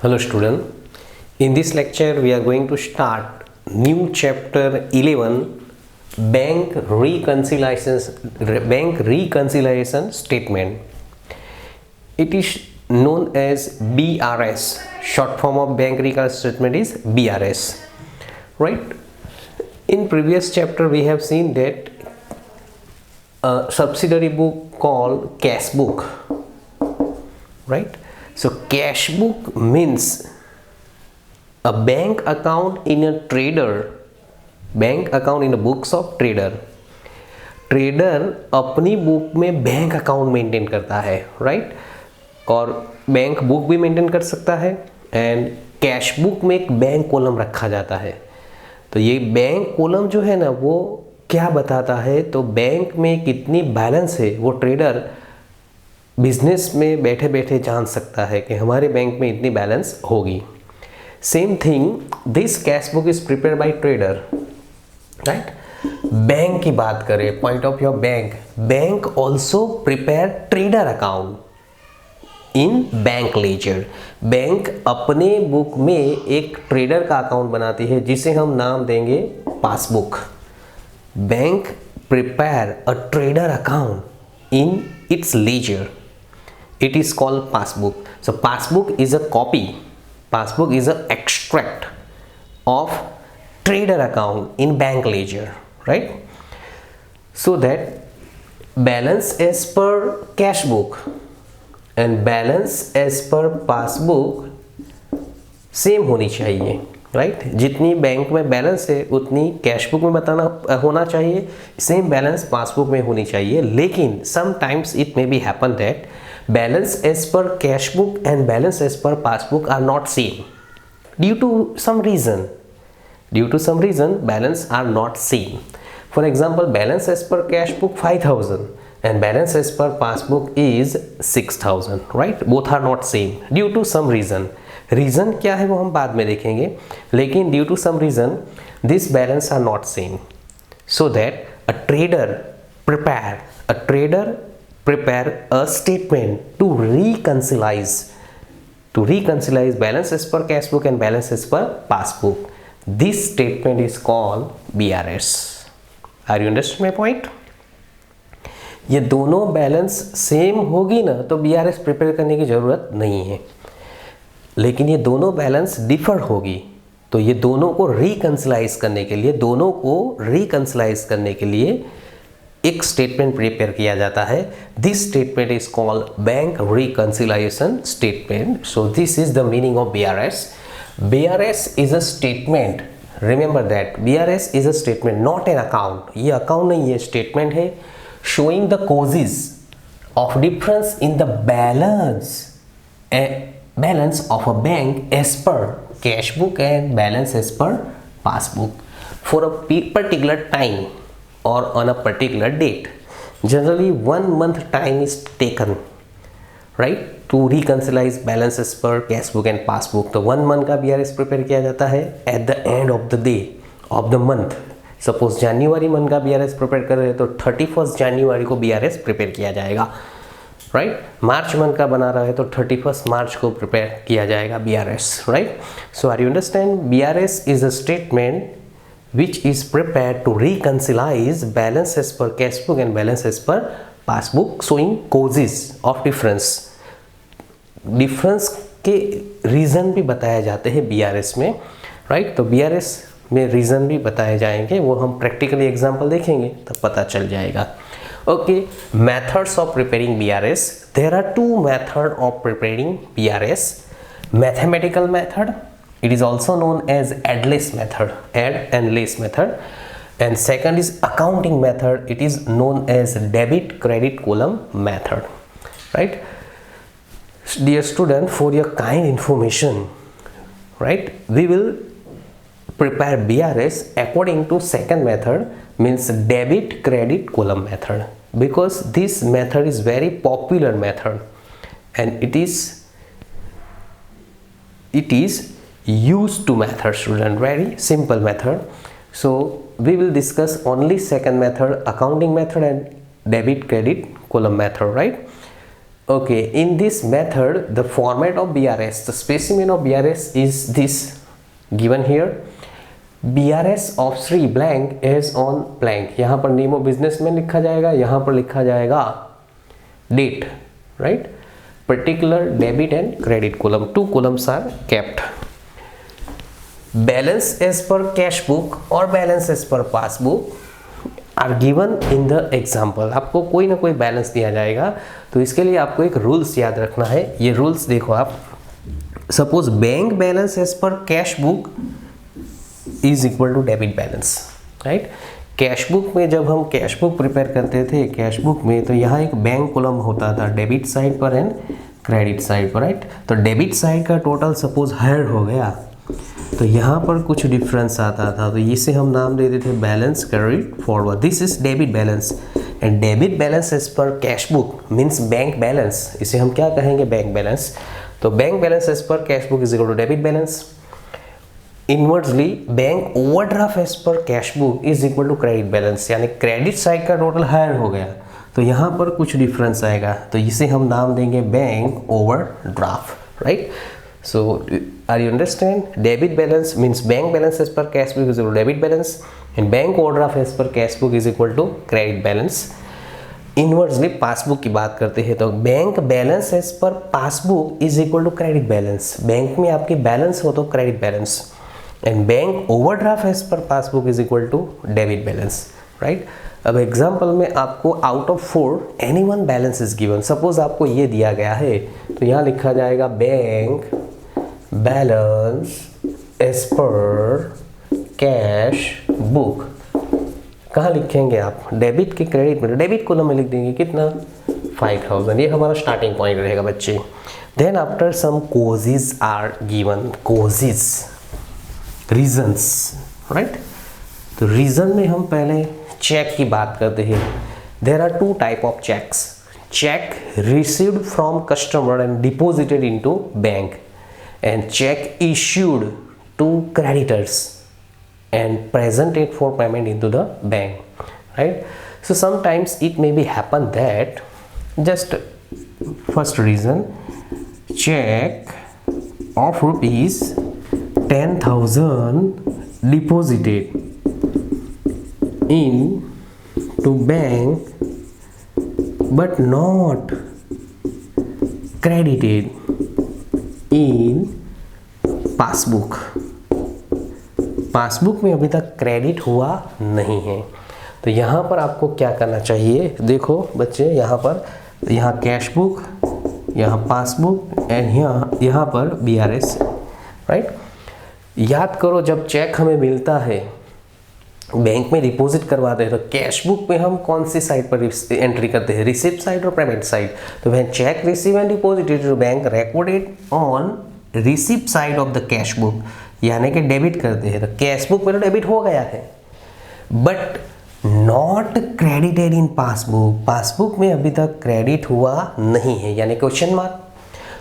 Hello student, in this lecture we are going to start new chapter 11 bank reconciliation statement. It is known as BRS. Short form of bank reconciliation statement is BRS, right? In previous chapter we have seen that a subsidiary book called cash book, right? So cash book means a bank account in a trader, bank account in books of trader. Trader अपनी book में bank account maintain करता है, right? और bank book भी maintain कर सकता है and cash book में एक बैंक कॉलम रखा जाता है. तो ये बैंक कॉलम जो है ना वो क्या बताता है, तो बैंक में कितनी बैलेंस है वो ट्रेडर बिजनेस में बैठे बैठे जान सकता है कि हमारे बैंक में इतनी बैलेंस होगी. Same thing this cash book is prepare by trader, right? Bank की बात करें, point of view of bank also prepare trader account in bank ledger. Bank अपने बुक में एक ट्रेडर का अकाउंट बनाती है जिसे हम नाम देंगे passbook. Bank prepare a trader account in its ledger. It is called passbook. So passbook is a copy. Passbook is an extract of trader account in bank ledger, right? So that balance as per cash book and balance as per passbook same होनी चाहिए, right? जितनी bank में balance है उतनी cash book में बताना होना चाहिए, सेम बैलेंस पासबुक में होनी चाहिए. लेकिन sometimes it may be happen that balance as per cash book and balance as per passbook are not same due to some reason. Balance are not same. For example, balance as per cash book 5,000 and balance as per passbook is 6,000, right? Both are not same due to some reason. Reason क्या है वो हम बाद में देखेंगे, लेकिन due to some reason this balance are not same. So that a trader prepare a statement to reconcile balance as per cash book and balance as per passbook. This statement is called BRS. Are you understand my point? ये दोनों balance same होगी ना तो BRS prepare करने की ज़रूरत नहीं है. लेकिन ये दोनों बैलेंस डिफर होगी तो ये दोनों को रिकंसिलाइज करने के लिए एक स्टेटमेंट प्रिपेयर किया जाता है. This statement is called bank reconciliation statement. So this is the meaning of BRS. BRS is a statement. Remember that BRS is a statement, not an account. ये अकाउंट नहीं है, स्टेटमेंट है. Showing the causes of difference in the balance of a bank as per cash book and balance as per passbook for a particular time or on a particular date. Generally 1 month time is taken, right, to reconcile balances per cash book and passbook. तो 1 month का BRS prepare किया जाता है at the end of the day of the month. Suppose January month का BRS prepare कर रहे हैं तो 31 जनवरी को BRS प्रिपेयर किया जाएगा, राइट? मार्च मंथ का बना रहा है तो 31 मार्च को प्रिपेयर किया जाएगा BRS, right? So are you understand? BRS is a statement which is prepared to reconcile balance as per cash book and balance as per passbook, showing causes of difference. के reason भी बताए जाते हैं BRS में, right? तो BRS में reason भी बताए जाएंगे, वो हम प्रैक्टिकली एग्जाम्पल देखेंगे तब पता चल जाएगा. Okay, methods of preparing BRS. There are 2 method of preparing BRS. Mathematical method, it is also known as add and less method, and second is accounting method. It is known as debit credit column method, right? Dear student, for your kind information, right, we will prepare BRS according to second method, means debit credit column method, because this method is very popular method and it is used to method, student, very simple method. So we will discuss only second method, accounting method, and debit credit column method, right? Okay, in this method the format of BRS, the specimen of BRS is this given here. BRS of Sri blank is on blank. यहाँ पर name of businessman लिखा जाएगा, यहाँ पर लिखा जाएगा date, right. Particular debit and credit column, 2 columns are kept. Balance as per cash book और balance as per passbook are given in the example. आपको कोई ना कोई बैलेंस दिया जाएगा, तो इसके लिए आपको एक रूल्स याद रखना है. ये रूल्स देखो आप. Suppose bank balance as per cash book is equal to debit balance, right. Cash book में जब हम कैश बुक प्रिपेयर करते थे, कैश बुक में तो यहाँ एक बैंक कॉलम होता था डेबिट साइड पर एंड क्रेडिट साइड पर, राइट. तो डेबिट साइड का टोटल सपोज 100 हो गया, तो यहाँ पर कुछ डिफरेंस आता था, तो इसे हम नाम देते थे balance carried forward. This is debit balance and debit balance as per cash book means bank balance. इसे हम क्या कहेंगे, बैंक बैलेंस. तो bank balance as per cash book is equal to debit balance. Inversely bank overdraft as per cash book is equal to credit balance, यानी credit side का total higher हो गया, तो यहाँ पर कुछ डिफरेंस आएगा, तो इसे हम नाम देंगे bank overdraft, right. So are you understand? Debit balance means bank balance as per cash book is equal to debit balance and bank overdraft as per cash book is equal to credit balance. Inversely passbook की बात करते हैं तो bank balance as per passbook is equal to credit balance. Bank में आपकी balance हो तो credit balance and bank overdraft as per passbook is equal to debit balance, right. अब एग्जाम्पल में आपको out of 4 any one balance is given. Suppose आपको ये दिया गया है, तो यहाँ लिखा जाएगा bank balance as per cash book. कहाँ लिखेंगे आप, डेबिट के क्रेडिट में, डेबिट कॉलम में लिख देंगे कितना, 5000. ये हमारा स्टार्टिंग पॉइंट रहेगा बच्चे. Then after some causes are given, causes reasons, right. तो रीजन में हम पहले चेक की बात करते हैं. There are 2 type of cheques. Cheque received from customer and deposited into bank and check issued to creditors and presented for payment into the bank, right. So sometimes it may be happen that just first reason, check of rupees 10,000 deposited in to bank but not credited in passbook. Passbook में अभी तक credit हुआ नहीं है, तो यहाँ पर आपको क्या करना चाहिए. देखो बच्चे, यहाँ कैश बुक, यहाँ पासबुक एंड यहाँ पर BRS, राइट. याद करो जब चेक हमें मिलता है, बैंक में डिपॉजिट करवाते हैं, तो कैश बुक में हम कौन सी साइड पर एंट्री करते हैं, रिसिप्ट साइड और पेमेंट साइड. तो when cheque receive and deposited to bank recorded on receipt side of the cash book, यानी कि डेबिट करते हैं, तो कैश बुक में तो डेबिट हो गया है but not credited in passbook. Passbook में अभी तक क्रेडिट हुआ नहीं है, यानी क्वेश्चन मार्क.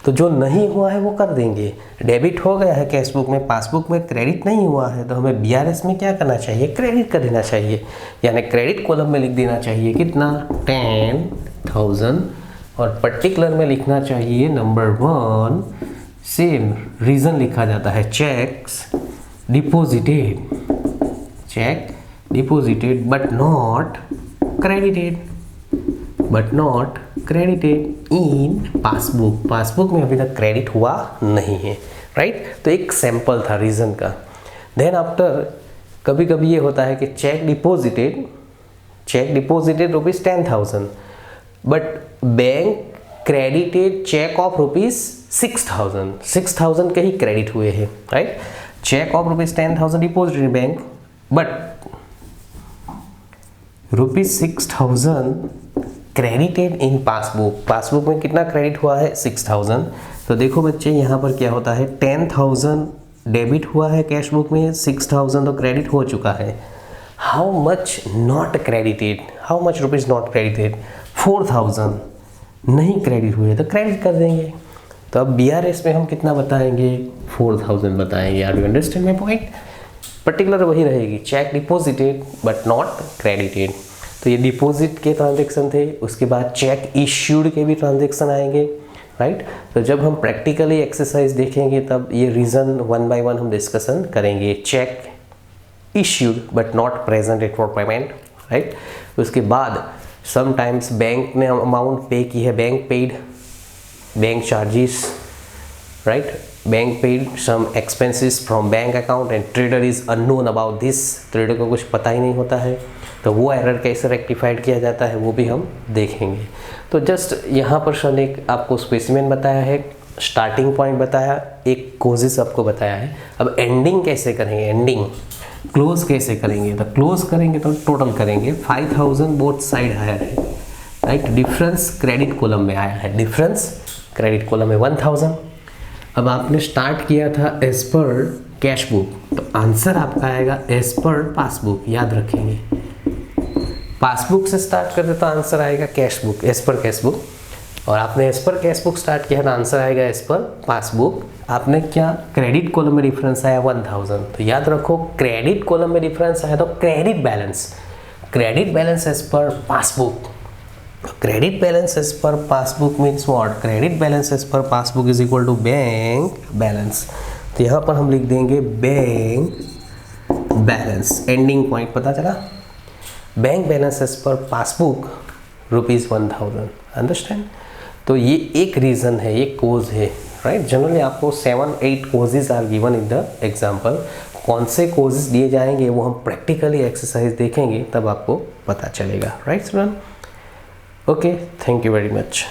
तो जो नहीं हुआ है वो कर देंगे. डेबिट हो गया है कैश बुक में, पासबुक में क्रेडिट नहीं हुआ है, तो हमें BRS में क्या करना चाहिए, क्रेडिट कर देना चाहिए, यानी क्रेडिट कॉलम में लिख देना चाहिए कितना, 10,000 और पर्टिकुलर में लिखना चाहिए नंबर 1. सेम रीज़न लिखा जाता है, cheques deposited but not credited in passbook. Passbook में अभी तक क्रेडिट हुआ नहीं है, राइट. तो एक सैंपल था रीज़न का. देन आफ्टर कभी कभी ये होता है कि cheque deposited rupees 10,000 but bank credited cheque of rupees 6,000 के ही क्रेडिट हुए हैं, right. Cheque of rupees 10,000 deposited bank but rupees 6,000 credited in passbook. Passbook में कितना क्रेडिट हुआ है, 6,000. तो देखो बच्चे यहाँ पर क्या होता है, 10,000 डेबिट हुआ है कैश बुक में, 6,000 तो क्रेडिट हो चुका है. How much not credited, how much rupees not credited, 4,000 नहीं क्रेडिट हुए, तो क्रेडिट कर देंगे. तो अब BRS में हम कितना बताएंगे, 4,000 बताएंगे. Are you understand my point. Particular वही रहेगी, cheque deposited but not credited. तो ये डिपॉजिट के ट्रांजेक्शन थे। उसके बाद चेक इश्यूड के भी ट्रांजेक्शन आएंगे, राइट। तो जब हम प्रैक्टिकली एक्सरसाइज देखेंगे तब ये रीज़न वन बाय वन हम डिस्कशन करेंगे। Cheque issued but not presented for payment, right. उसके बाद समटाइम्स बैंक ने अमाउंट पे की है, bank paid bank charges, right, bank paid some expenses from bank account and trader is unknown about this, trader को कुछ पता ही नहीं होता है, तो वो एरर कैसे रेक्टिफाइड किया जाता है वो भी हम देखेंगे। तो जस्ट यहाँ पर सर ने एक आपको स्पेसिमेन बताया है, स्टार्टिंग पॉइंट बताया, एक कोजेस आपको बताया है। अब एंडिंग कैसे करेंगे, एंडिंग क्लोज कैसे करेंगे, तो क्लोज करेंगे तो टोटल करेंगे 5000 बोथ साइड आया है, राइट। डिफरेंस क्रेडिट कॉलम में आया है, डिफरेंस क्रेडिट कॉलम में 1000। अब आपने स्टार्ट किया था एज पर कैश बुक, तो आंसर आपका आएगा एज पर पासबुक, याद रखेंगे। पासबुक से स्टार्ट करते तो आंसर आएगा cash book, as per cash book, और आपने as per cash book start किया तो आंसर आएगा एज पर पासबुक। आपने क्या क्रेडिट कॉलम में डिफरेंस आया 1000, तो याद रखो क्रेडिट कॉलम में डिफरेंस आया तो credit balance as per passbook. Credit balance as per passbook means what, credit balance as per passbook is equal to bank balance. तो यहाँ पर हम लिख देंगे बैंक बैलेंस, एंडिंग पॉइंट पता चला, bank balance as per passbook ₹1000, understand. तो ये एक रीज़न है, ये कोज है, राइट। जनरली आपको 7-8 causes are given in the example. कौन से कोजेज दिए जाएंगे वो हम प्रैक्टिकली एक्सरसाइज देखेंगे तब आपको पता चलेगा, right student. Okay, thank you very much.